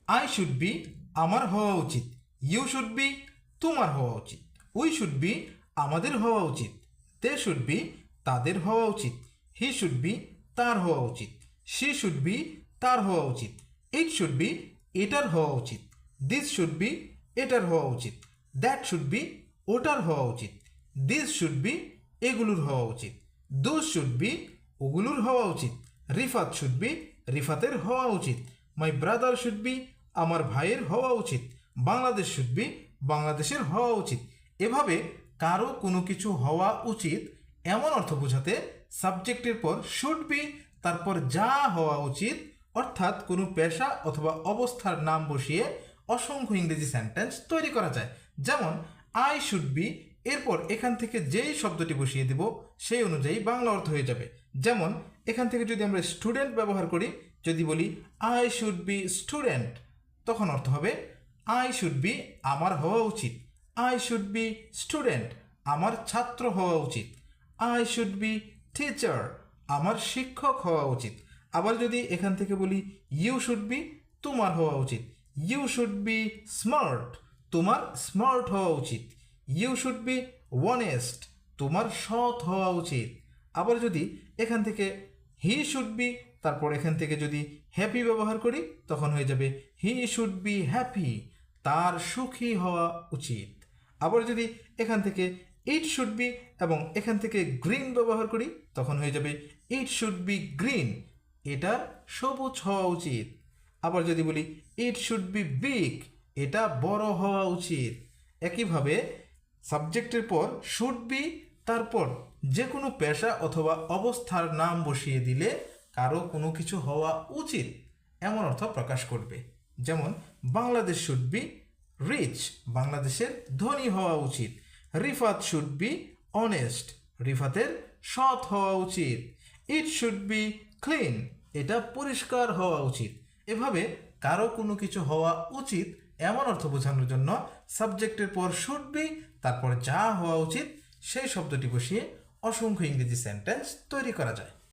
I should be আমার হওয়া উচিত, ইউ শুড বি তোমার হওয়া উচিত, উই শুড বি আমাদের হওয়া উচিত, দে শুড বি তাদের হওয়া উচিত, হি শুড বি তার হওয়া উচিত, শি শুড বি তার হওয়া উচিত, ইট শুড বি এটার হওয়া উচিত, দিস শুড বি এটার হওয়া উচিত, দ্যাট শুড বি ওটার হওয়া উচিত, দিস শুড বি এগুলোর হওয়া উচিত, দোজ শুড বি ওগুলোর হওয়া উচিত, রিফাত শুড বি রিফাতের হওয়া উচিত, মাই ব্রাদার শুড বি আমার ভাইয়ের হওয়া উচিত, বাংলাদেশ শুড বি বাংলাদেশের হওয়া উচিত। এভাবে কারো কোনো কিছু হওয়া উচিত এমন অর্থ বোঝাতে সাবজেক্টের পর শুড বি তারপর যা হওয়া উচিত অর্থাৎ কোনো পেশা অথবা অবস্থার নাম বসিয়ে অসংখ্য ইংরেজি সেন্টেন্স তৈরি করা যায়। যেমন আই শুড বি, এরপর এখান থেকে যেই শব্দটি বসিয়ে দেব সেই অনুযায়ী বাংলা অর্থ হয়ে যাবে। যেমন এখান থেকে যদি আমরা স্টুডেন্ট ব্যবহার করি, যদি বলি আই শুড বি স্টুডেন্ট, তখন অর্থ হবে আই শুড বি আমার হওয়া উচিত, আই শুড বি স্টুডেন্ট আমার ছাত্র হওয়া উচিত, আই শুড বি টিচার আমার শিক্ষক হওয়া উচিত। আবার যদি এখান থেকে বলি ইউ শুড বি তোমার হওয়া উচিত, ইউ শুড বি স্মার্ট তোমার স্মার্ট হওয়া উচিত, ইউ শুড বি অনেস্ট তোমার সৎ হওয়া উচিত। আবার যদি এখান থেকে হি শুড বি তারপর এখান থেকে যদি হ্যাপি ব্যবহার করি তখন হয়ে যাবে হি শুড বি হ্যাপি তার সুখী হওয়া উচিত। আবার যদি এখান থেকে ইট শুড বি এবং এখান থেকে গ্রিন ব্যবহার করি তখন হয়ে যাবে ইট শুড বি গ্রিন এটা সবুজ হওয়া উচিত। আবার যদি বলি ইট শুড বি বিগ এটা বড় হওয়া উচিত। একইভাবে সাবজেক্টের পর শুড বি তারপর যে কোনো পেশা অথবা অবস্থার নাম বসিয়ে দিলে কারো কোনো কিছু হওয়া উচিত এমন অর্থ প্রকাশ করবে। যেমন বাংলাদেশ শুড বি রিচ বাংলাদেশের ধনী হওয়া উচিত, রিফাত শুড বি অনেস্ট রিফাতের সৎ হওয়া উচিত, ইট শুড বি ক্লিন এটা পরিষ্কার হওয়া উচিত। এভাবে কারো কোনো কিছু হওয়া উচিত এমন অর্থ বোঝানোর জন্য সাবজেক্টের পর শুড বি তারপর যা হওয়া উচিত সেই শব্দটি বসিয়ে অসংখ্য ইংরেজি সেন্টেন্স তৈরি করা যায়।